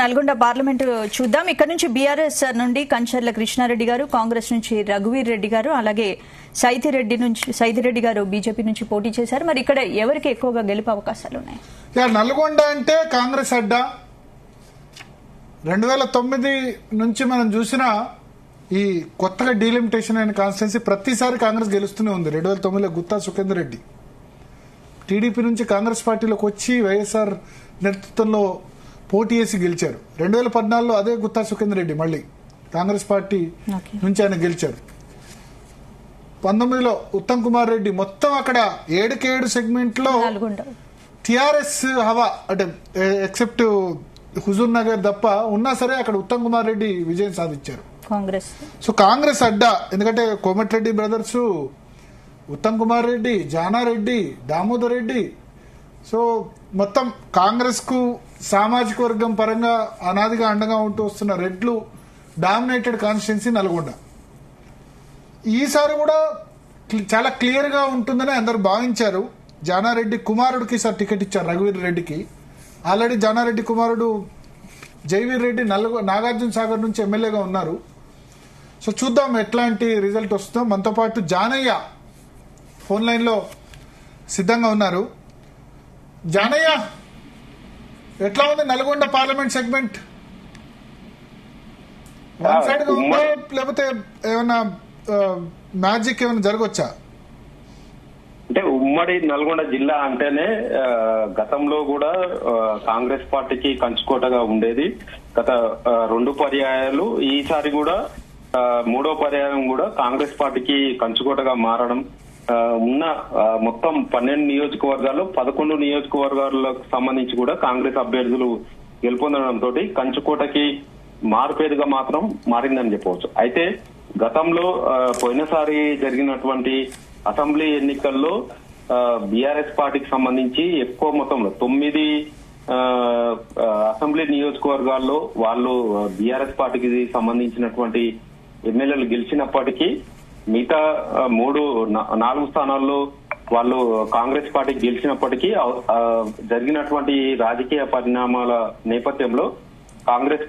Nalgonda parliament చూద్దాం. ఇక్కడ నుంచి బీఆర్ఎస్ నుండి కంచర్ల కృష్ణారెడ్డి గారు, కాంగ్రెస్ నుంచి రఘువీర్ రెడ్డి గారు, అలాగే సైదిరెడ్డి గారు బీజేపీ నుంచి పోటీ చేశారు. మరి ఇక్కడ ఎవరికి ఎక్కువగా గెలుపు అవకాశాలు ఉన్నాయి? నల్గొండ అంటే కాంగ్రెస్ అడ్డా. 2009 నుంచి మనం చూసిన ఈ కొత్తగా డీలిమిటేషన్ అయిన కాన్స్టిట్యున్సీ ప్రతిసారి కాంగ్రెస్ గెలుస్తూనే ఉంది. 2009లో గుత్తా సుఖేందర్ రెడ్డి టీడీపీ నుంచి కాంగ్రెస్ పార్టీలోకి వచ్చి వైఎస్ఆర్ నేతృత్వంలో పోటీ చేసి గెలిచారు. 2014లో అదే గుత్తా సుఖేందర్ రెడ్డి మళ్ళీ కాంగ్రెస్ పార్టీ నుంచి ఆయన గెలిచారు. 19లో ఉత్తమ్ కుమార్ రెడ్డి. మొత్తం అక్కడ 7 సెగ్మెంట్ లో టిఆర్ఎస్ హవా, అంటే ఎక్సెప్ట్ హుజూర్ నగర్ తప్ప ఉన్నా సరే అక్కడ ఉత్తమ్ కుమార్ రెడ్డి విజయం సాధించారు. సో కాంగ్రెస్ అడ్డా. ఎందుకంటే కోమటిరెడ్డి బ్రదర్స్, ఉత్తమ్ కుమార్ రెడ్డి, జానారెడ్డి, దామోదర్ రెడ్డి, సో మొత్తం కాంగ్రెస్ కు సామాజిక వర్గం పరంగా అనాదిగా అండగా ఉంటూ వస్తున్న రెడ్లు డామినేటెడ్ కాన్స్టిట్యున్సీ నల్గొండ. ఈసారి కూడా చాలా క్లియర్ గా ఉంటుందని అందరు భావించారు. జానారెడ్డి కుమారుడికి సార్ టికెట్ ఇచ్చారు, రఘువీర్ రెడ్డికి. ఆల్రెడీ జానారెడ్డి కుమారుడు జైవీర్ రెడ్డి నాగార్జున సాగర్ నుంచి ఎమ్మెల్యేగా ఉన్నారు. సో చూద్దాం ఎట్లాంటి రిజల్ట్ వస్తుందో. మనతో పాటు జానయ్య ఫోన్ లైన్ లో సిద్ధంగా ఉన్నారు. జానయ్య, ఎట్లా ఉంది Nalgonda parliament segment? One side గా ఉందా లేకపోతే ఏమన్నా మ్యాజిక్ ఏమైనా జరగవచ్చా? అంటే ఉమ్మడి నల్గొండ జిల్లా అంటేనే గతంలో కూడా కాంగ్రెస్ పార్టీకి కంచుకోటగా ఉండేది. గత 2 పర్యాయాలు, ఈసారి కూడా 3వ పర్యాయం కూడా కాంగ్రెస్ పార్టీకి కంచుకోటగా మారడం. ఉన్న మొత్తం 12 నియోజకవర్గాల్లో 11 నియోజకవర్గాలకు సంబంధించి కూడా కాంగ్రెస్ అభ్యర్థులు గెలుపొందడంతో కంచుకోటకి మారుపేరుగా మాత్రం మారిందని చెప్పవచ్చు. అయితే గతంలో పోయినసారి జరిగినటువంటి అసెంబ్లీ ఎన్నికల్లో బీఆర్ఎస్ పార్టీకి సంబంధించి ఎక్కువ మొత్తంలో 9 అసెంబ్లీ నియోజకవర్గాల్లో వాళ్ళు బీఆర్ఎస్ పార్టీకి సంబంధించినటువంటి ఎమ్మెల్యేలు గెలిచినప్పటికీ మిగతా 4 స్థానాల్లో వాళ్ళు కాంగ్రెస్ పార్టీకి గెలిచినప్పటికీ జరిగినటువంటి రాజకీయ పరిణామాల నేపథ్యంలో కాంగ్రెస్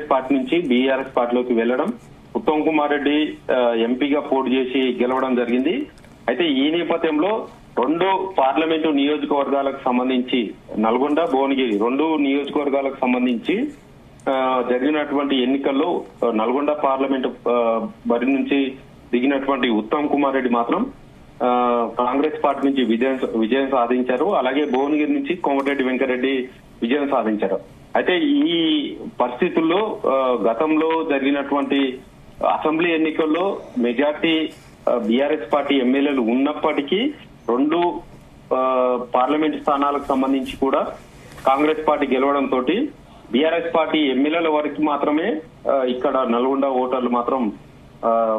పార్టీ నుంచి బీఆర్ఎస్ పార్టీలోకి వెళ్లడం, ఉత్తమ్ కుమార్ రెడ్డి ఎంపీగా పోటీ చేసి గెలవడం జరిగింది. అయితే ఈ నేపథ్యంలో 2 పార్లమెంటు నియోజకవర్గాలకు సంబంధించి నల్గొండ, భువనగిరి 2 నియోజకవర్గాలకు సంబంధించి జరిగినటువంటి ఎన్నికల్లో నల్గొండ పార్లమెంటు బరి నుంచి దిగినటువంటి ఉత్తమ్ కుమార్ రెడ్డి మాత్రం కాంగ్రెస్ పార్టీ నుంచి విజయం సాధించారు. అలాగే భువనగిరి నుంచి కోమటిరెడ్డి వెంకరెడ్డి విజయం సాధించారు. అయితే ఈ పరిస్థితుల్లో గతంలో జరిగినటువంటి అసెంబ్లీ ఎన్నికల్లో మెజార్టీ బీఆర్ఎస్ పార్టీ ఎమ్మెల్యేలు ఉన్నప్పటికీ 2 పార్లమెంట్ స్థానాలకు సంబంధించి కూడా కాంగ్రెస్ పార్టీ గెలవడంతో బీఆర్ఎస్ పార్టీ ఎమ్మెల్యేల వరకు మాత్రమే ఇక్కడ నల్గొండ ఓటర్లు మాత్రం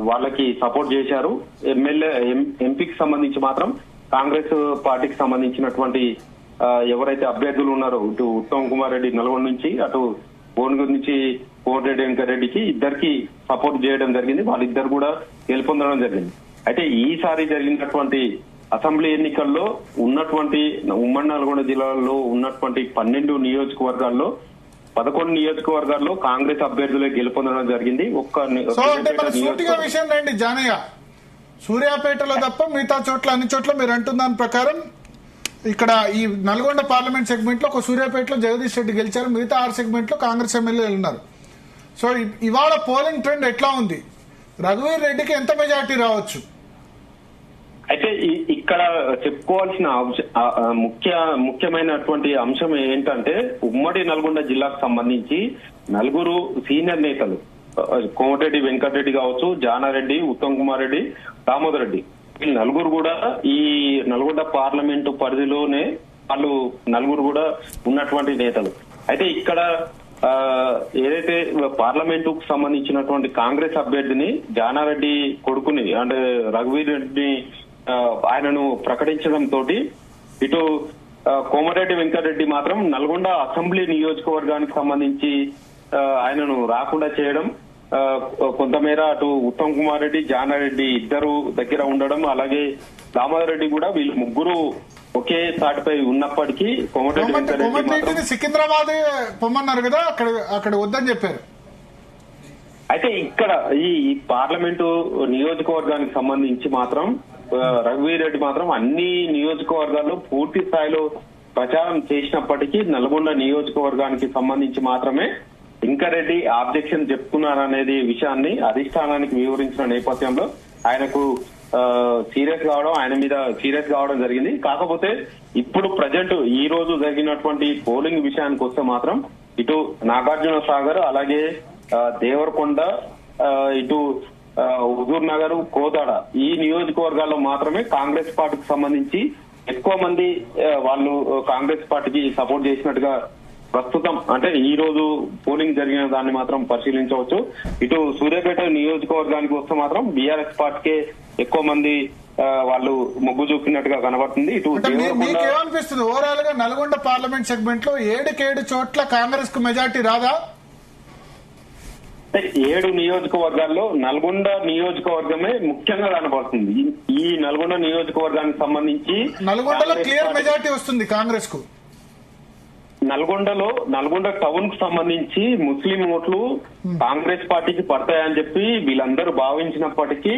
వాళ్ళకి సపోర్ట్ చేశారు. ఎంపీకి సంబంధించి మాత్రం కాంగ్రెస్ పార్టీకి సంబంధించినటువంటి ఎవరైతే అభ్యర్థులు ఉన్నారో, ఇటు ఉత్తమ్ కుమార్ రెడ్డి నల్గొండ నుంచి, అటు భువనగిరి నుంచి కోమటిరెడ్డి వెంకరెడ్డికి ఇద్దరికి సపోర్ట్ చేయడం జరిగింది. వాళ్ళిద్దరు కూడా గెలుపొందడం జరిగింది. అయితే ఈసారి జరిగినటువంటి అసెంబ్లీ ఎన్నికల్లో ఉన్నటువంటి ఉమ్మడి నల్గొండ జిల్లాలో ఉన్నటువంటి 12 నియోజకవర్గాల్లో 11 నియోజకవర్గాల్లో కాంగ్రెస్ అభ్యర్థులే గెలుపొందడం జరిగింది. విషయం రండి జానయ్య, సూర్యాపేటలో తప్ప మిగతా చోట్ల అన్ని చోట్ల మీరు అంటున్న దాని ప్రకారం ఇక్కడ ఈ నల్గొండ పార్లమెంట్ సెగ్మెంట్ లో ఒక సూర్యాపేటలో జగదీష్ రెడ్డి గెలిచారు. మిగతా 6 సెగ్మెంట్ లో కాంగ్రెస్ ఎమ్మెల్యేలు ఉన్నారు. సో ఇవాళ పోలింగ్ ట్రెండ్ ఎట్లా ఉంది? రఘువీర్ రెడ్డికి ఎంత మెజార్టీ రావచ్చు? అయితే ఇక్కడ చెప్పుకోవాల్సిన ముఖ్యమైనటువంటి అంశం ఏంటంటే ఉమ్మడి నల్గొండ జిల్లాకు సంబంధించి 4 సీనియర్ నేతలు, కోమటిరెడ్డి వెంకటరెడ్డి కావచ్చు, జానారెడ్డి, ఉత్తమ్ కుమార్ రెడ్డి, దామోదర్ రెడ్డి, వీళ్ళు 4 కూడా ఈ నల్గొండ పార్లమెంటు పరిధిలోనే వాళ్ళు 4 కూడా ఉన్నటువంటి నేతలు. అయితే ఇక్కడ ఏదైతే పార్లమెంటుకు సంబంధించినటువంటి కాంగ్రెస్ అభ్యర్థిని జానారెడ్డి కొడుకుని అంటే రఘువీర్ రెడ్డిని ఆయనను ప్రకటించడంతో ఇటు కోమటిరెడ్డి వెంకటరెడ్డి మాత్రం నల్గొండ అసెంబ్లీ నియోజకవర్గానికి సంబంధించి ఆయనను రాకుండా చేయడం, కొంతమేర అటు ఉత్తమ్ కుమార్ రెడ్డి, జానారెడ్డి ఇద్దరు దగ్గర ఉండడం, అలాగే దామోదర్ రెడ్డి కూడా వీళ్ళు 3 ఒకే తాటిపై ఉన్నప్పటికీ కోమటిరెడ్డి వెంకటరెడ్డి మాత్రం కోమటిరెడ్డిని సికింద్రాబాద్ పొమ్మన్నారు కదా, అక్కడ వద్దని చెప్పారు. అయితే ఇక్కడ ఈ పార్లమెంటు నియోజకవర్గానికి సంబంధించి మాత్రం రఘువీరెడ్డి మాత్రం అన్ని నియోజకవర్గాల్లో పూర్తి స్థాయిలో ప్రచారం చేసినప్పటికీ నల్గొండ నియోజకవర్గానికి సంబంధించి మాత్రమే ఇంకారెడ్డి ఆబ్జెక్షన్ చెప్తున్నారనేది విషయాన్ని అధిష్టానానికి వివరించిన నేపథ్యంలో ఆయనకు సీరియస్ కావడం, ఆయన మీద సీరియస్ కావడం జరిగింది. కాకపోతే ఇప్పుడు ప్రజెంట్ ఈ రోజు జరిగినటువంటి పోలింగ్ విషయానికి వస్తే మాత్రం ఇటు నాగార్జున సాగర్, అలాగే దేవరకొండ, ఇటు హుజూర్ నగర్, కోదాడ ఈ నియోజకవర్గాల్లో మాత్రమే కాంగ్రెస్ పార్టీకి సంబంధించి ఎక్కువ మంది వాళ్ళు కాంగ్రెస్ పార్టీకి సపోర్ట్ చేసినట్టుగా ప్రస్తుతం అంటే ఈ రోజు పోలింగ్ జరిగిన దాన్ని మాత్రం పరిశీలించవచ్చు. ఇటు సూర్యాపేట నియోజకవర్గానికి వస్తే మాత్రం బీఆర్ఎస్ పార్టీకే ఎక్కువ మంది వాళ్ళు మొగ్గు చూపినట్టుగా కనబడుతుంది. ఇటు మీకేమనిపిస్తుంది ఓవరాల్ గా నల్గొండ పార్లమెంట్ సెగ్మెంట్ లో 7 చోట్ల కాంగ్రెస్ కు మెజార్టీ రాదా? 7 నియోజకవర్గాల్లో నల్గొండ నియోజకవర్గమే ముఖ్యంగా కనబడుతుంది. ఈ నల్గొండ నియోజకవర్గానికి సంబంధించి నల్గొండలో క్లియర్ మెజార్టీ వస్తుంది కాంగ్రెస్ కు. నల్గొండ టౌన్ కు సంబంధించి ముస్లిం ఓట్లు కాంగ్రెస్ పార్టీకి పడతాయని చెప్పి వీళ్ళందరూ భావించినప్పటికీ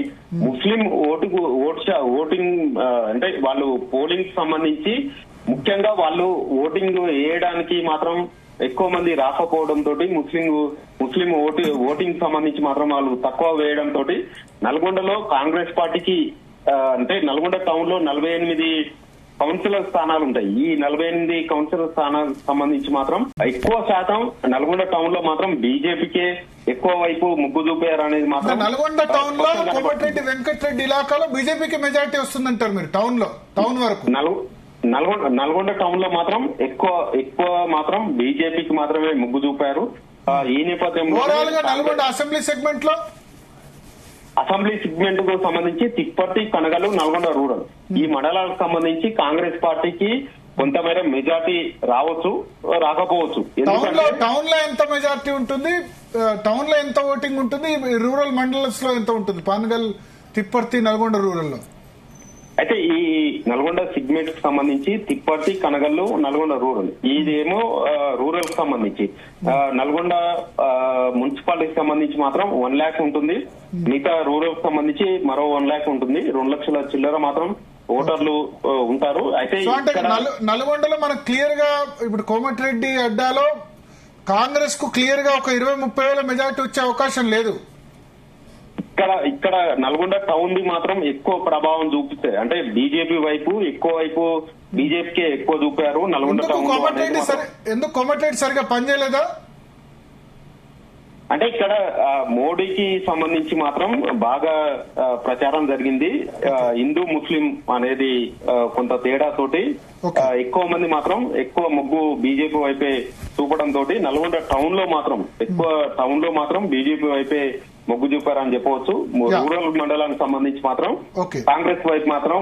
ముస్లిం ఓటింగ్ అంటే వాళ్ళు పోలింగ్ సంబంధించి ముఖ్యంగా వాళ్ళు ఓటింగ్ వేయడానికి మాత్రం ఎక్కువ మంది రాకపోవడంతో ముస్లిం ఓటింగ్ సంబంధించి మాత్రం వాళ్ళు తక్కువ వేయడంతో నల్గొండలో కాంగ్రెస్ పార్టీకి అంటే నల్గొండ టౌన్ లో 48 కౌన్సిలర్ స్థానాలు ఉంటాయి. ఈ 48 కౌన్సిలర్ స్థానాలకు సంబంధించి మాత్రం ఎక్కువ శాతం నల్గొండ టౌన్ లో మాత్రం బీజేపీకే ఎక్కువ వైపు ముగ్గు చూపారనేది మాత్రం నల్గొండ టౌన్ లో కోమటిరెడ్డి వెంకటరెడ్డి ఇలాకాలో బీజేపీకి మెజార్టీ వస్తుందంటారు మీరు టౌన్ వరకు. నల్గొండ టౌన్ లో మాత్రం ఎక్కువ మాత్రం బీజేపీకి మాత్రమే ముగ్గు చూపారు. ఈ నేపథ్యంలో నల్గొండ అసెంబ్లీ సెగ్మెంట్ కు సంబంధించి తిప్పర్తి, కనగలు, నల్గొండ రూరల్ ఈ మండలాలకు సంబంధించి కాంగ్రెస్ పార్టీకి కొంతమేర మెజార్టీ రావచ్చు, రాకపోవచ్చు. టౌన్ లో ఎంత మెజార్టీ ఉంటుంది, టౌన్ లో ఎంత ఓటింగ్ ఉంటుంది, రూరల్ మండల్స్ లో ఎంత ఉంటుంది? పానగల్, తిప్పర్తి, నల్గొండ రూరల్ లో అయితే ఈ నల్గొండ సిగ్మెంట్ కు సంబంధించి తిప్పర్తి, కనగల్లు, నల్గొండ రూరల్ ఇదేమో రూరల్ కు సంబంధించి నల్గొండ మున్సిపాలిటీకి సంబంధించి మాత్రం 1 lakh ఉంటుంది. మిగతా రూరల్ కు సంబంధించి మరో 1 lakh ఉంటుంది. 2 లక్షల చిల్లర మాత్రం ఓటర్లు ఉంటారు. అయితే నల్గొండలో మనకు క్లియర్ గా ఇప్పుడు కోమటిరెడ్డి అడ్డాలో కాంగ్రెస్ కు క్లియర్ గా ఒక 20-30 వేల మెజార్టీ వచ్చే అవకాశం లేదు. ఇక్కడ నల్గొండ టౌన్ ది మాత్రం ఎక్కువ ప్రభావం చూపిస్తాయి. అంటే బీజేపీ వైపు బీజేపీకి ఎక్కువ చూపారు నల్గొండ టౌన్. ఎందుకు కోమటిరెడ్డి సరిగా పనిచేయలేదా? అంటే ఇక్కడ మోడీకి సంబంధించి మాత్రం బాగా ప్రచారం జరిగింది. హిందూ ముస్లిం అనేది కొంత తేడా తోటి ఎక్కువ మంది మాత్రం ఎక్కువ మొగ్గు బీజేపీ వైపే చూపడం తోటి నల్గొండ టౌన్ లో మాత్రం బీజేపీ వైపే మొగ్గు చూపారని చెప్పవచ్చు. రూరల్ మండలానికి సంబంధించి మాత్రం కాంగ్రెస్ వైపు మాత్రం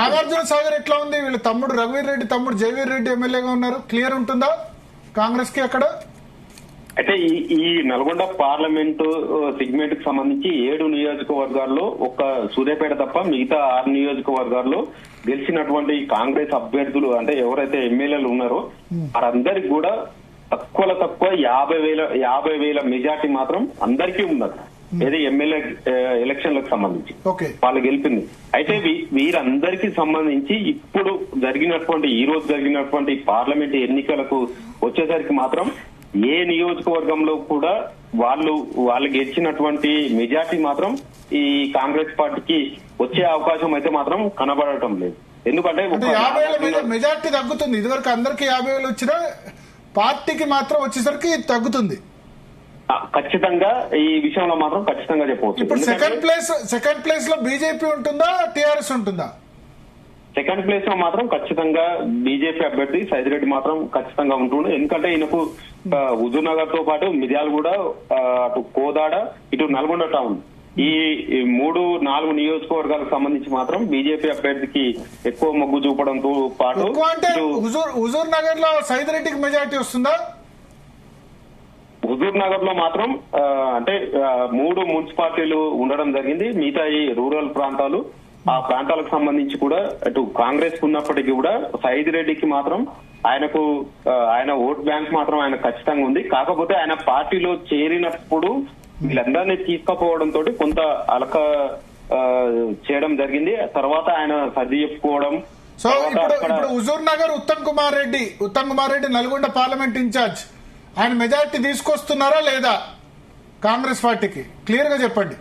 నాగార్జున సాగర్ ఎట్లా ఉంది? వీళ్ళ తమ్ముడు రఘువీర్ రెడ్డి తమ్ముడు జయవీర్ రెడ్డి ఎమ్మెల్యేగా ఉన్నారు. క్లియర్ ఉంటుందా కాంగ్రెస్ కి అక్కడ? అయితే ఈ నల్గొండ పార్లమెంటు సెగ్మెంట్ కి సంబంధించి 7 నియోజకవర్గాల్లో ఒక్క సూర్యాపేట తప్ప మిగతా 6 నియోజకవర్గాల్లో గెలిచినటువంటి కాంగ్రెస్ అభ్యర్థులు అంటే ఎవరైతే ఎమ్మెల్యేలు ఉన్నారో వారందరికి కూడా తక్కువ 50,000 మెజార్టీ మాత్రం అందరికీ ఉన్నది. ఏది ఎమ్మెల్యే ఎలక్షన్లకు సంబంధించి వాళ్ళు గెలిపింది. అయితే వీరందరికీ సంబంధించి ఇప్పుడు ఈ రోజు జరిగినటువంటి పార్లమెంట్ ఎన్నికలకు వచ్చేసరికి మాత్రం ఏ నియోజకవర్గంలో కూడా వాళ్ళు గెలిచినటువంటి మెజార్టీ మాత్రం ఈ కాంగ్రెస్ పార్టీకి వచ్చే అవకాశం అయితే మాత్రం కనబడటం లేదు. ఎందుకంటే 50,000 మెజార్టీ తగ్గుతుంది. ఇదివరకు అందరికి 50,000 వచ్చినా పార్టీకి మాత్రం వచ్చేసరికి తగ్గుతుంది. ఖచ్చితంగా ఈ విషయంలో మాత్రం ఖచ్చితంగా చెప్పవచ్చు. ఇప్పుడు సెకండ్ ప్లేస్ లో బీజేపీ ఉంటుందా, టీఆర్ఎస్ ఉంటుందా? సెకండ్ ప్లేస్ లో మాత్రం ఖచ్చితంగా బీజేపీ అభ్యర్థి సైదిరెడ్డి మాత్రం ఖచ్చితంగా ఉంటుండే. ఎందుకంటే ఈయనకు హుజూర్ నగర్ తో పాటు మిర్యాలగూడ, అటు కోదాడ, ఇటు నల్గొండ టౌన్ ఈ 3-4 నియోజకవర్గాలకు సంబంధించి మాత్రం బీజేపీ అభ్యర్థికి ఎక్కువ మొగ్గు చూపడంతో పాటు హుజూర్ నగర్ లో సైదిరెడ్డికి మెజార్టీ వస్తుందా? హుజూర్ నగర్ లో మాత్రం అంటే 3 మున్సిపాలిటీలు ఉండడం జరిగింది. మిగతా ఈ రూరల్ ప్రాంతాలు ఆ ప్రాంతాలకు సంబంధించి కూడా అటు కాంగ్రెస్ ఉన్నప్పటికీ కూడా సైద్ రెడ్డికి మాత్రం ఆయన ఓట్ బ్యాంక్ మాత్రం ఆయన ఖచ్చితంగా ఉంది. కాకపోతే ఆయన పార్టీలో చేరినప్పుడు వీళ్ళందరినీ తీసుకుపోవడంతో కొంత అలక చేయడం జరిగింది. తర్వాత ఆయన సర్ది చెప్పుకోవడం. సో ఇప్పుడు హుజూర్ నగర్ ఉత్తమ్ కుమార్ రెడ్డి నల్గొండ పార్లమెంట్ ఇన్ఛార్జ్, ఆయన మెజారిటీ తీసుకొస్తున్నారా లేదా కాంగ్రెస్ పార్టీకి? క్లియర్ గా చెప్పండి.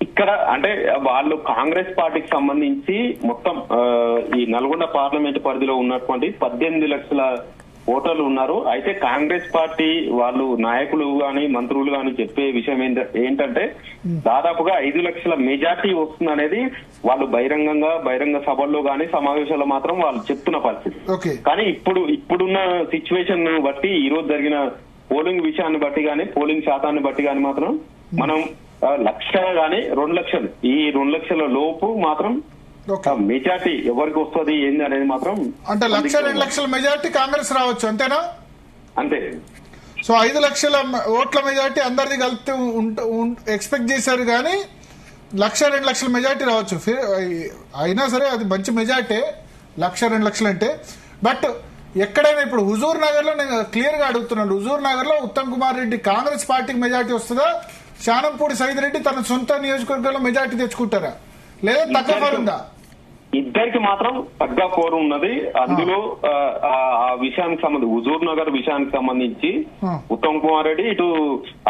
ఇక్కడ అంటే వాళ్ళు కాంగ్రెస్ పార్టీకి సంబంధించి మొత్తం ఈ నల్గొండ పార్లమెంట్ పరిధిలో ఉన్నటువంటి 18 లక్షల ఓటర్లు ఉన్నారు. అయితే కాంగ్రెస్ పార్టీ వాళ్ళు నాయకులు గాని మంత్రులు గాని చెప్పే విషయం ఏంటంటే దాదాపుగా 5 లక్షల మెజార్టీ వస్తుంది అనేది వాళ్ళు బహిరంగ సభల్లో గాని సమావేశాల్లో మాత్రం వాళ్ళు చెప్తున్న పరిస్థితి. కానీ ఇప్పుడున్న సిచ్యువేషన్ బట్టి ఈ రోజు జరిగిన పోలింగ్ విషయాన్ని బట్టి గాని పోలింగ్ శాతాన్ని బట్టి గాని మాత్రం మనం 1,00,000 గాని 2 లక్షలు ఈ 2 లక్షల లోపు మాత్రం మెజార్టీ ఎవరికి వస్తుంది ఏంది అనేది మాత్రం అంటే 1,00,000-2 లక్షల మెజార్టీ కాంగ్రెస్ రావచ్చు, అంతేనా? అంతే. సో 5 లక్షల ఓట్ల మెజార్టీ అందరిది కలిపి ఎక్స్పెక్ట్ చేశారు, కానీ 1,00,000-2 లక్షల మెజార్టీ రావచ్చు. అయినా సరే అది మంచి మెజార్టీ 1,00,000-2 లక్షలు అంటే. బట్ ఎక్కడైనా ఇప్పుడు హుజూర్ నగర్ లో నేను క్లియర్ గా అడుగుతున్నాను, హుజూర్ నగర్ లో ఉత్తమ్ కుమార్ రెడ్డి కాంగ్రెస్ పార్టీకి మెజార్టీ వస్తుందా, శానంపూడి సైద్ రెడ్డి తన సొంత నియోజకవర్గంలో మెజార్టీ తెచ్చుకుంటారా, లేదా తక్కువ ఉందా? ఇద్దరికి మాత్రం తగ్గ పోరు ఉన్నది. అందులో ఆ విషయానికి సంబంధించి హుజూర్ నగర్ విషయానికి సంబంధించి ఉత్తమ్ కుమార్ రెడ్డి ఇటు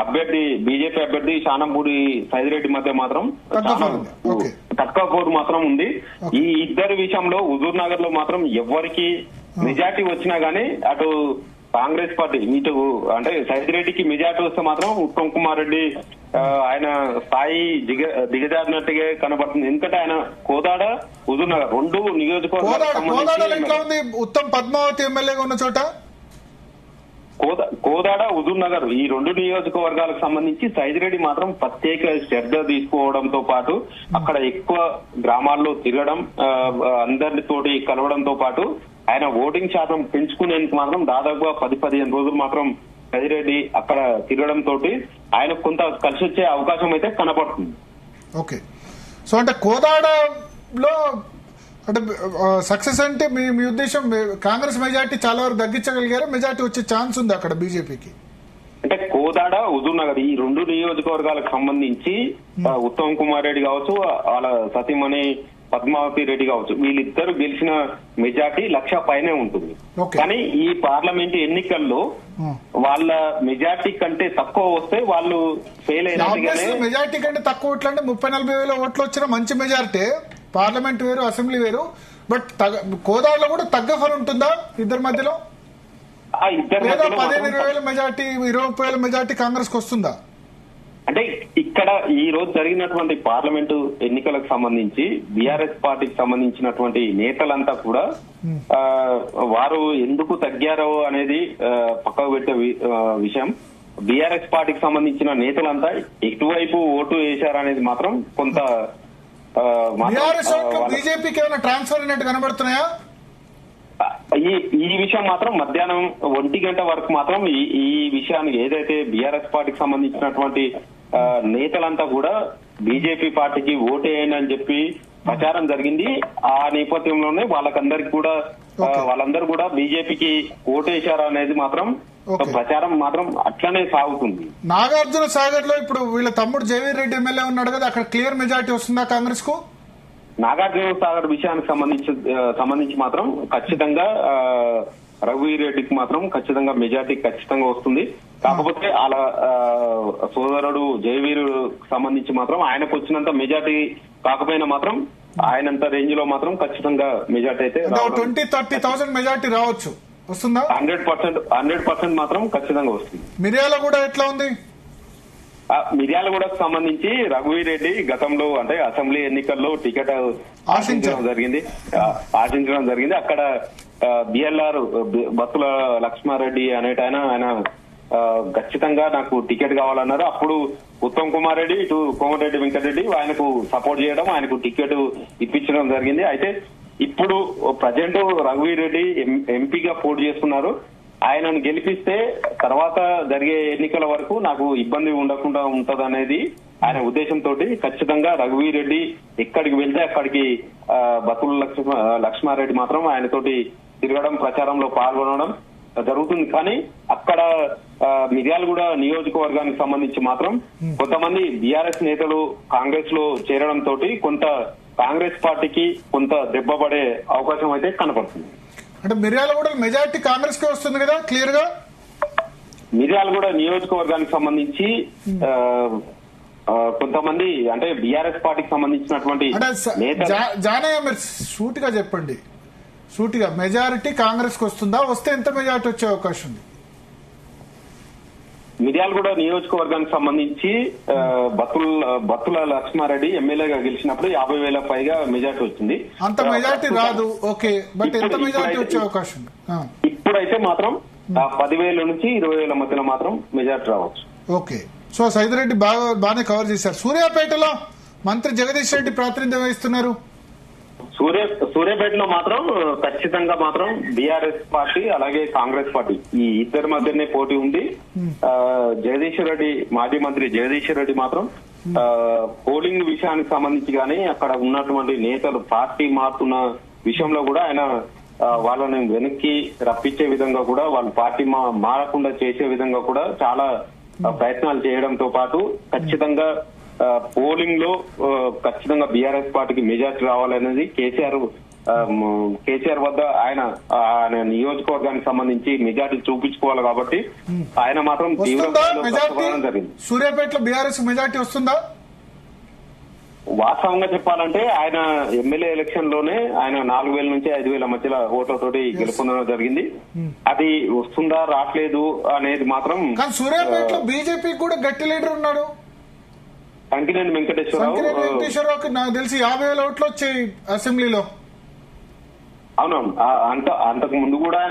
అభ్యర్థి బీజేపీ అభ్యర్థి శానంపూడి సైద్ రెడ్డి మధ్య మాత్రం తక్కువ పోరు మాత్రం ఉంది. ఈ ఇద్దరి విషయంలో హుజూర్ నగర్ లో మాత్రం ఎవరికి మెజార్టీ వచ్చినా గానీ అటు కాంగ్రెస్ పార్టీ ఇటు అంటే సైద్ రెడ్డికి మెజార్టీ వస్తే మాత్రం ఉత్తమ్ కుమార్ రెడ్డి ఆయన స్థాయి దిగజారినట్టుగా కనబడుతుంది. ఎందుకంటే ఆయన కోదాడ హుజూర్ నగర్ 2 నియోజకవర్గాలు ఉత్తమ్ పద్మావతి ఎమ్మెల్యేగా ఉన్న చోట కోదాడ హుజూర్ నగర్ ఈ 2 నియోజకవర్గాలకు సంబంధించి సైద్ రెడ్డి మాత్రం ప్రత్యేక శ్రద్ధ తీసుకోవడంతో పాటు అక్కడ ఎక్కువ గ్రామాల్లో తిరగడం, అందరితోటి కలవడంతో పాటు ఆయన ఓటింగ్ శాతం పెంచుకునేందుకు మాత్రం దాదాపుగా 10-15 రోజులు మాత్రం సైద్ రెడ్డి అక్కడ తిరగడం తోటి ఆయన కొంత కలిసి వచ్చే అవకాశం అయితే కనపడుతుంది. ఓకే. సో అంటే కోదాడలో అంటే సక్సెస్ అంటే మీ ఉద్దేశం కాంగ్రెస్ మెజార్టీ చాలా వరకు తగ్గించగలిగారు, మెజార్టీ వచ్చే ఛాన్స్ ఉంది అక్కడ బీజేపీకి? అంటే కోదాడ హుజూర్ నగర్ ఈ 2 నియోజకవర్గాలకు సంబంధించి ఉత్తమ్ కుమార్ రెడ్డి కావచ్చు, వాళ్ళ సతీమణి పద్మావతి రెడ్డి కావచ్చు, వీళ్ళిద్దరు గెలిచిన మెజార్టీ 1,00,000 పైనే ఉంటుంది. కానీ ఈ పార్లమెంట్ ఎన్నికల్లో వాళ్ళ మెజార్టీ కంటే తక్కువ వస్తే వాళ్ళు ఫెయిల్ అయినట్టుగానే. మెజార్టీ కంటే తక్కువ ఓట్లు అంటే 30-40 వేల ఓట్లు వచ్చిన మంచి మెజార్టీ. పార్లమెంట్ వేరు, అసెంబ్లీ వేరు. బట్ కోదాడలో కూడా తగ్గ ఫలం ఉంటుందా ఇద్దరి మధ్యలో? 15-20 వేల మెజార్టీ, 20-30 వేల మెజార్టీ కాంగ్రెస్ కు వస్తుందా? అంటే ఇక్కడ ఈ రోజు జరిగినటువంటి పార్లమెంటు ఎన్నికలకు సంబంధించి బీఆర్ఎస్ పార్టీకి సంబంధించినటువంటి నేతలంతా కూడా వారు ఎందుకు తగ్గారో అనేది పక్కకు పెట్టే విషయం. బీఆర్ఎస్ పార్టీకి సంబంధించిన నేతలంతా ఎటువైపు ఓటు వేశారనేది మాత్రం కొంత బీజేపీకి ఏమైనా ట్రాన్స్ఫర్ అయినట్టు కనబడుతున్నాయా? ఈ విషయం మాత్రం మధ్యాహ్నం 1 గంట వరకు మాత్రం ఈ విషయానికి ఏదైతే బీఆర్ఎస్ పార్టీకి సంబంధించినటువంటి నేతలంతా కూడా బీజేపీ పార్టీకి ఓటేయండి అని చెప్పి ప్రచారం జరిగింది. ఆ నేపథ్యంలోనే వాళ్ళందరూ కూడా బీజేపీకి ఓటేశారు అనేది మాత్రం ప్రచారం మాత్రం అట్లనే సాగుతుంది. నాగార్జున సాగర్ లో ఇప్పుడు వీళ్ళ తమ్ముడు జయవీర్ రెడ్డి ఎమ్మెల్యే ఉన్నాడు కదా, అక్కడ క్లియర్ మెజార్టీ వస్తుందా కాంగ్రెస్ కు? నాగార్జున సాగర్ విషయానికి సంబంధించి మాత్రం ఖచ్చితంగా రఘువీర్ రెడ్డికి మాత్రం ఖచ్చితంగా మెజార్టీ ఖచ్చితంగా వస్తుంది. కాకపోతే అలా సోదరుడు జయవీర్ సంబంధించి మాత్రం ఆయనకు వచ్చినంత మెజార్టీ కాకపోయినా మాత్రం ఆయనంత రేంజ్ లో మాత్రం ఖచ్చితంగా మెజార్టీ అయితే 20-30,000 మెజార్టీ రావచ్చు. వస్తుందా? 100% మాత్రం ఖచ్చితంగా వస్తుంది. మిర్యాలగూడ ఎట్లా ఉంది? మిర్యాలగూడకు సంబంధించి రఘువీర్ రెడ్డి గతంలో అంటే అసెంబ్లీ ఎన్నికల్లో టికెట్ ఆశించడం జరిగింది. అక్కడ బిఎల్ఆర్ బత్తుల లక్ష్మారెడ్డి ఆయన ఖచ్చితంగా నాకు టికెట్ కావాలన్నారు. అప్పుడు ఉత్తమ్ కుమార్ రెడ్డి ఇటు కోమటిరెడ్డి వెంకటరెడ్డి ఆయనకు సపోర్ట్ చేయడం, ఆయనకు టికెట్ ఇప్పించడం జరిగింది. అయితే ఇప్పుడు ప్రజెంట్ రఘువీర్ రెడ్డి ఎంపీగా పోటీ చేస్తున్నారు. ఆయనను గెలిపిస్తే తర్వాత జరిగే ఎన్నికల వరకు నాకు ఇబ్బంది ఉండకుండా ఉంటదనేది ఆయన ఉద్దేశంతో ఖచ్చితంగా రఘువీర్ రెడ్డి ఎక్కడికి వెళ్తే అక్కడికి బతుల లక్ష్మారెడ్డి మాత్రం ఆయనతోటి తిరగడం, ప్రచారంలో పాల్గొనడం జరుగుతుంది. కానీ అక్కడ మిర్యాలగూడ నియోజకవర్గానికి సంబంధించి మాత్రం కొంతమంది బీఆర్ఎస్ నేతలు కాంగ్రెస్ లో చేరడంతో కొంత కాంగ్రెస్ పార్టీకి కొంత దెబ్బపడే అవకాశం అయితే కనపడుతుంది. అంటే మిర్యాలగూడ మెజారిటీ కాంగ్రెస్ కే వస్తుంది కదా క్లియర్ గా. మిర్యాలగూడ నియోజకవర్గానికి సంబంధించి కొంతమంది అంటే బీఆర్ఎస్ పార్టీకి సంబంధించినటువంటి జానయ్య మీరు సూటిగా చెప్పండి, సూటిగా మెజారిటీ కాంగ్రెస్ కు వస్తుందా, వస్తే ఎంత మెజారిటీ వచ్చే అవకాశం ఉంది? మిర్యాలగూడ నియోజకవర్గానికి సంబంధించి బత్తుల లక్ష్మారెడ్డి ఎమ్మెల్యేగా గెలిచినప్పుడు 50,000 పైగా మెజార్టీ వచ్చింది. అంత మెజార్టీ రాదు, ఓకే, బట్ ఎంత మెజార్టీ వచ్చే అవకాశం ఉంది? ఇప్పుడైతే మాత్రం 10,000 నుంచి 20,000 మధ్యలో మాత్రం మెజార్టీ రావచ్చు. ఓకే, సో సైదిరెడ్డి బాగానే కవర్ చేశారు. సూర్యాపేటలో మంత్రి జగదీష్ రెడ్డి ప్రాతినిధ్యం వహిస్తున్నారు. సూర్యాపేటలో మాత్రం ఖచ్చితంగా మాత్రం బీఆర్ఎస్ పార్టీ అలాగే కాంగ్రెస్ పార్టీ ఈ ఇద్దరి మధ్యనే పోటీ ఉంది. జగదీష్ రెడ్డి, మాజీ మంత్రి జగదీష్ రెడ్డి మాత్రం పోలింగ్ విషయానికి సంబంధించి కానీ అక్కడ ఉన్నటువంటి నేతలు పార్టీ మారుతున్న విషయంలో కూడా ఆయన వాళ్ళని వెనక్కి రప్పించే విధంగా కూడా వాళ్ళు పార్టీ మారకుండా చేసే విధంగా కూడా చాలా ప్రయత్నాలు చేయడంతో పాటు ఖచ్చితంగా పోలింగ్ లో ఖచ్చితంగా బీఆర్ఎస్ పార్టీకి మెజార్టీ రావాలనేది కేసీఆర్ వద్ద ఆయన నియోజకవర్గానికి సంబంధించి మెజార్టీ చూపించుకోవాలి కాబట్టి ఆయన మాత్రం జరిగింది. సూర్యాపేటలో బీఆర్ఎస్ మెజార్టీ వస్తుందా? వాస్తవంగా చెప్పాలంటే ఆయన ఎమ్మెల్యే ఎలక్షన్ లోనే ఆయన 4,000 నుంచి 5,000 మధ్యలో ఓట్లతోటి గెలుపొందడం జరిగింది. అది వస్తుందా రావట్లేదు అనేది మాత్రం. కానీ సూర్యాపేటలో బీజేపీ కూడా గట్టి లీడర్ ఉన్నాడు, సంకినేని వెంకటేశ్వరరావుకి నాకు తెలిసి 50,000 ఓట్లు వచ్చాయి అసెంబ్లీలో. అవునవును, అంతకు ముందు కూడా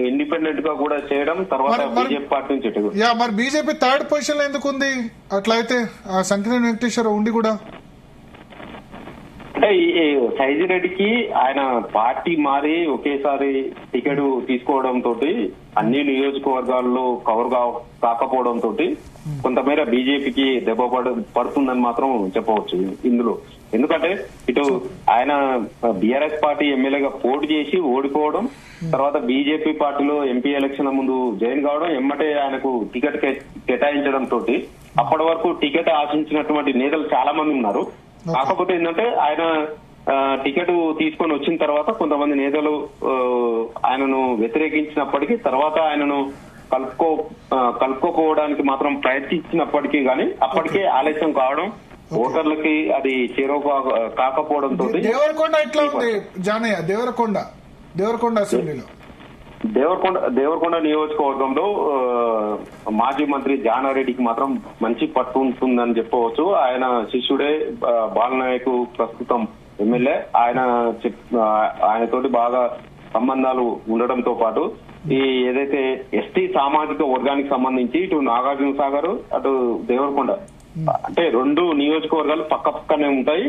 ఇండిపెండెంట్ గా కూడా చేయడం, తర్వాత బీజేపీ పార్టీ నుంచి. మరి బీజేపీ థర్డ్ పొజిషన్ లో ఎందుకు ఉంది అట్లయితే సంకినేని వెంకటేశ్వరరావు ఉండి కూడా? అంటే సైజిరెడ్డికి ఆయన పార్టీ మారి ఒకేసారి టికెట్ తీసుకోవడం తోటి అన్ని నియోజకవర్గాల్లో కవర్ కాకపోవడం తోటి కొంతమేర బీజేపీకి దెబ్బ పడుతుందని మాత్రం చెప్పవచ్చు ఇందులో. ఎందుకంటే ఇటు ఆయన బీఆర్ఎస్ పార్టీ ఎమ్మెల్యేగా పోటీ చేసి ఓడిపోవడం, తర్వాత బీజేపీ పార్టీలో ఎంపీ ఎలక్షన్ ముందు జాయిన్ కావడం, ఎమ్మటే ఆయనకు టికెట్ కేటాయించడం తోటి అప్పటి వరకు టికెట్ ఆశించినటువంటి నేతలు చాలా మంది ఉన్నారు. కాకపోతే ఏంటంటే ఆయన టికెట్ తీసుకొని వచ్చిన తర్వాత కొంతమంది నేతలు ఆయనను వ్యతిరేకించినప్పటికీ తర్వాత ఆయనను కలుపుకోపోవడానికి మాత్రం ప్రయత్నించినప్పటికీ గానీ అప్పటికే ఆలస్యం కావడం, ఓటర్లకి అది చేరువ కాకపోవడంతో. దేవరకొండ ఎట్లా ఉంది జానయ్య? దేవరకొండ అసెంబ్లీలో దేవరకొండ నియోజకవర్గంలో మాజీ మంత్రి జానారెడ్డికి మాత్రం మంచి పట్టు ఉంటుందని చెప్పవచ్చు. ఆయన శిష్యుడే బాలనాయక్ ప్రస్తుతం ఎమ్మెల్యే. ఆయనతోటి బాగా సంబంధాలు ఉండడంతో పాటు ఈ ఏదైతే ఎస్టీ సామాజిక వర్గానికి సంబంధించి ఇటు నాగార్జున సాగర్ అటు దేవరకొండ అంటే రెండు నియోజకవర్గాలు పక్క పక్కనే ఉంటాయి.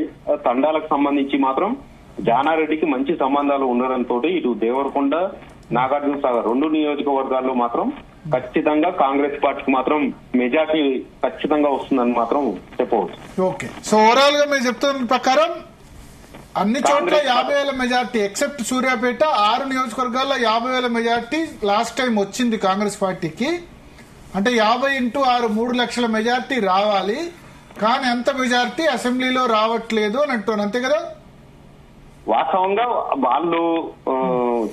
తండాలకు సంబంధించి మాత్రం జానారెడ్డికి మంచి సంబంధాలు ఉండడంతో ఇటు దేవరకొండ, నాగార్జున సాగర్ రెండు నియోజకవర్గాల్లో మాత్రం ఖచ్చితంగా కాంగ్రెస్ పార్టీకి మాత్రం మెజార్టీ ఖచ్చితంగా వస్తుందని మాత్రం చెప్పవచ్చు. ఓకే, సో ఓవరాల్ గా మీరు చెప్తున్న ప్రకారం అన్ని చోట్ల 50,000 మెజార్టీ ఎక్సెప్ట్ సూర్యాపేట 6 నియోజకవర్గాల్లో 50,000 మెజార్టీ లాస్ట్ టైం వచ్చింది కాంగ్రెస్ పార్టీకి. అంటే 50 × 6 3 లక్షల మెజార్టీ రావాలి, కానీ ఎంత మెజార్టీ అసెంబ్లీలో రావట్లేదు అని అంటున్నారు, అంతే కదా? వాస్తవంగా వాళ్ళు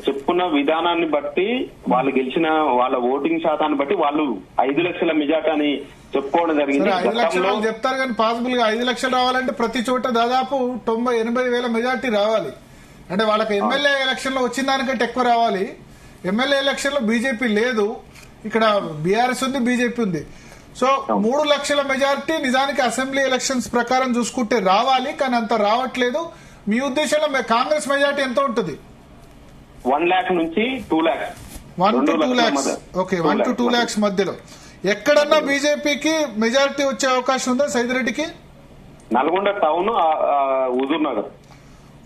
చెప్పుకున్న విధానాన్ని బట్టి, వాళ్ళు గెలిచిన వాళ్ళ ఓటింగ్ శాతాన్ని బట్టి వాళ్ళు 5 లక్షల మెజార్టీ అని చెప్పుకోవడం జరిగింది. 5 లక్షలు చెప్తారు కానీ పాసిబుల్ గా 5 లక్షలు రావాలంటే ప్రతి చోట దాదాపు 90-80 మెజార్టీ రావాలి. అంటే వాళ్ళకి ఎమ్మెల్యే ఎలక్షన్ లో వచ్చిన దానికంటే ఎక్కువ రావాలి. ఎమ్మెల్యే ఎలక్షన్ లో బీజేపీ లేదు, ఇక్కడ బీఆర్ఎస్ ఉంది, బీజేపీ ఉంది. సో 3 లక్షల మెజార్టీ నిజానికి అసెంబ్లీ ఎలక్షన్స్ ప్రకారం చూసుకుంటే రావాలి, కానీ అంత రావట్లేదు. మీ ఉద్దేశంలో కాంగ్రెస్ మెజార్టీ ఎంత ఉంటుంది? 1 lakh నుంచి 2 lakhs. 1 to 2 lakhs. Okay, 1 to 2 lakhs మధ్యలో ఎక్కడన్నా బీజేపీకి మెజారిటీ వచ్చే అవకాశం ఉందా సైదిరెడ్డికి? Nalgonda town, Huzur Nagar.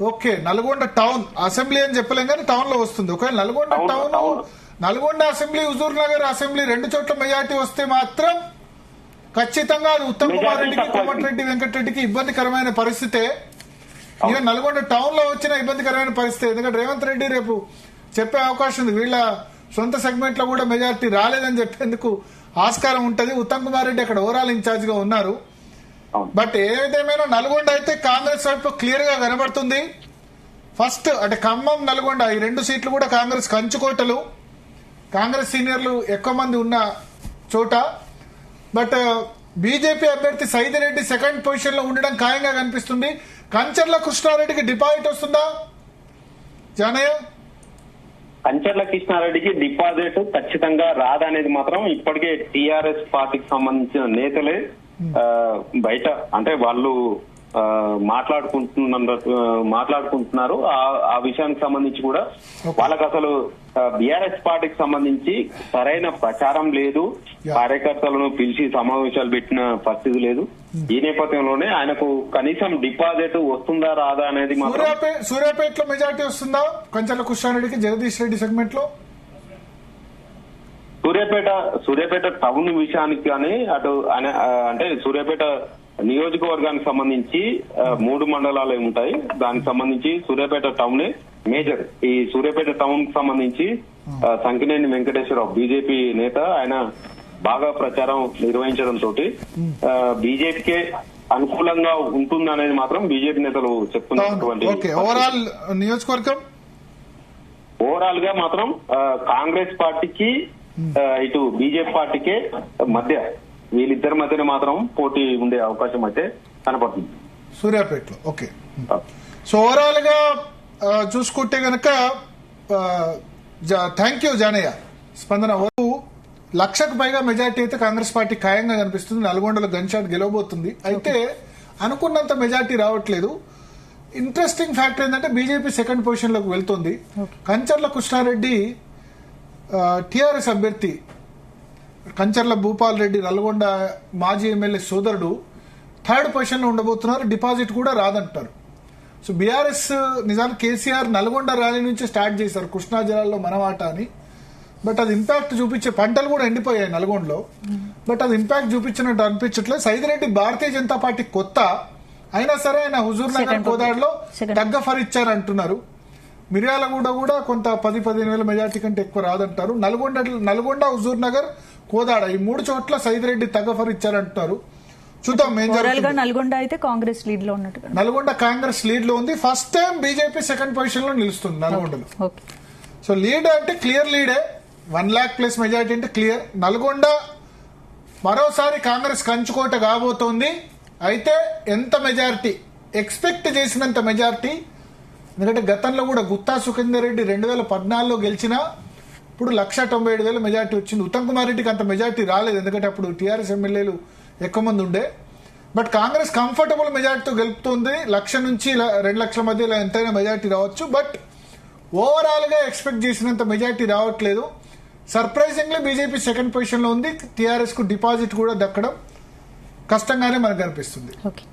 Okay, Nalgonda town assembly అని చెప్పలేం కానీ టౌన్ లో వస్తుంది. ఒకవేళ Nalgonda town Nalgonda assembly, Huzur Nagar assembly 2 చోట్ల మెజార్టీ వస్తే మాత్రం ఖచ్చితంగా అది ఉత్తమ్ కుమార్ రెడ్డికి, కోమటిరెడ్డి వెంకటరెడ్డికి ఇబ్బందికరమైన పరిస్థితే. ఇక నల్గొండ టౌన్ లో వచ్చిన ఇబ్బందికరమైన పరిస్థితి. ఎందుకంటే రేవంత్ రెడ్డి రేపు చెప్పే అవకాశం ఉంది, వీళ్ళ సొంత సెగ్మెంట్ లో కూడా మెజార్టీ రాలేదని చెప్పేందుకు ఆస్కారం ఉంటది. ఉత్తమ్ కుమార్ రెడ్డి అక్కడ ఓవరాల్ ఇన్ఛార్జ్ గా ఉన్నారు. బట్ ఏదేమైనా నల్గొండ అయితే కాంగ్రెస్ వైపు క్లియర్ గా కనబడుతుంది. ఫస్ట్ అంటే ఖమ్మం, నల్గొండ ఈ 2 సీట్లు కూడా కాంగ్రెస్ కంచుకోటలు, కాంగ్రెస్ సీనియర్లు ఎక్కువ మంది ఉన్న చోట. బట్ బీజేపీ అభ్యర్థి సైదిరెడ్డి సెకండ్ పొజిషన్ లో ఉండడం ఖాయంగా కనిపిస్తుంది. కంచర్ల కృష్ణారెడ్డికి డిపాజిట్ వస్తుందా జానయ్య? కంచర్ల కృష్ణారెడ్డికి డిపాజిట్ ఖచ్చితంగా రాదనేది మాత్రం ఇప్పటికే టీఆర్ఎస్ పార్టీకి సంబంధించిన నేతలే బయట అంటే వాళ్ళు మాట్లాడుకుంటున్నారు. ఆ విషయానికి సంబంధించి కూడా వాళ్ళకి అసలు బీఆర్ఎస్ పార్టీకి సంబంధించి సరైన ప్రచారం లేదు, కార్యకర్తలను పిలిచి సమావేశాలు పెట్టిన పరిస్థితి లేదు. ఈ నేపథ్యంలోనే ఆయనకు కనీసం డిపాజిట్ వస్తుందా రాదా అనేది మాత్రం. సూర్యాపేటలో మెజార్టీ వస్తుందా కంచర్ల కృష్ణారెడ్డికి, జగదీష్ రెడ్డి సెగ్మెంట్ లో? సూర్యాపేట టౌన్ విషయానికి కానీ అటు అంటే సూర్యాపేట నియోజకవర్గానికి సంబంధించి 3 మండలాలు ఉంటాయి. దానికి సంబంధించి సూర్యాపేట టౌనే మేజర్. ఈ సూర్యాపేట టౌన్ కి సంబంధించి సంకినేని వెంకటేశ్వరరావు బీజేపీ నేత, ఆయన బాగా ప్రచారం నిర్వహించడంతో బీజేపీకే అనుకూలంగా ఉంటుందనేది మాత్రం బీజేపీ నేతలు చెప్తున్నటువంటి. ఓవరాల్ నియోజకవర్గం ఓవరాల్ గా మాత్రం కాంగ్రెస్ పార్టీకి ఇటు బీజేపీ పార్టీకే మధ్య, వీళ్ళిద్దరి మధ్యన మాత్రం పోటీ ఉండే అవకాశం అయితే కనపడుతుంది సూర్యాపేటలో. ఓకే, సో ఓవరాల్ గా చూసుకుంటే గనక థ్యాంక్ యూ జానయ్య. స్పందన 1,00,000కు పైగా మెజార్టీ అయితే కాంగ్రెస్ పార్టీ ఖాయంగా కనిపిస్తుంది. నల్గొండలో గన్ షాట్ గెలవబోతుంది. అయితే అనుకున్నంత మెజార్టీ రావట్లేదు. ఇంట్రెస్టింగ్ ఫ్యాక్టర్ ఏంటంటే బీజేపీ సెకండ్ పొజిషన్ లోకి వెళ్తుంది. కంచర్ల కృష్ణారెడ్డి టీఆర్ఎస్ అభ్యర్థి, కంచర్ల భూపాల్ రెడ్డి నల్గొండ మాజీ ఎమ్మెల్యే సోదరుడు, 3rd పొజిషన్ లో ఉండబోతున్నారు. డిపాజిట్ కూడా రాదంటారు. సో బీఆర్ఎస్ నిజానికి కేసీఆర్ నల్గొండ ర్యాలీ నుంచి స్టార్ట్ చేశారు, కృష్ణా జిల్లాలో మనవాట అని. బట్ అది ఇంపాక్ట్ చూపించే, పంటలు కూడా ఎండిపోయాయి నల్గొండలో. బట్ అది ఇంపాక్ట్ చూపించినట్టు అనిపించట్లేదు. సైదిరెడ్డి భారతీయ జనతా పార్టీ కొత్త అయినా సరే ఆయన హుజూర్ నగర్ కోదాడలో తగ్గ ఫర్ ఇచ్చారంటున్నారు. మిర్యాలగూడ కూడా కొంత 10-15 వేల మెజార్టీ కంటే ఎక్కువ రాదంటారు. నల్గొండ, హుజూర్ నగర్, కోదాడ ఈ 3 చోట్ల సైదిరెడ్డి తగ్గఫర్ ఇచ్చారంటున్నారు. చూద్దాం ఏం జరుగుతుంది. నల్గొండ అయితే కాంగ్రెస్ లీడ్ లో ఉన్నట్టు, నల్గొండ కాంగ్రెస్ లీడ్ లో ఉంది. First time BJP second position లో నిలుస్తుంది నల్గొండలో. సో లీడ్ అంటే క్లియర్ లీడే, 1,00,000+ మెజార్టీ అంటే క్లియర్. నల్గొండ మరోసారి కాంగ్రెస్ కంచుకోట కాబోతోంది. అయితే ఎంత మెజార్టీ, ఎక్స్పెక్ట్ చేసినంత మెజార్టీ, ఎందుకంటే గతంలో కూడా గుత్తా సుఖేందర్ రెడ్డి 2014లో గెలిచినా ఇప్పుడు 1,97,000 మెజార్టీ వచ్చింది. ఉత్తమ్ కుమార్ రెడ్డికి అంత మెజార్టీ రాలేదు, ఎందుకంటే అప్పుడు టీఆర్ఎస్ ఎమ్మెల్యేలు ఎక్కువ మంది ఉండే. బట్ కాంగ్రెస్ కంఫర్టబుల్ మెజార్టీతో గెలుపుతుంది. 1,00,000 నుంచి 2,00,000 మధ్యలో ఎంతైనా మెజార్టీ రావచ్చు. బట్ ఓవరాల్ గా ఎక్స్పెక్ట్ చేసినంత మెజార్టీ రావట్లేదు. సర్ప్రైజింగ్లీ బీజేపీ సెకండ్ పొజిషన్ లో ఉంది. టీఆర్ఎస్ కు డిపాజిట్ కూడా దక్కడం కష్టంగానే మనకు కనిపిస్తుంది.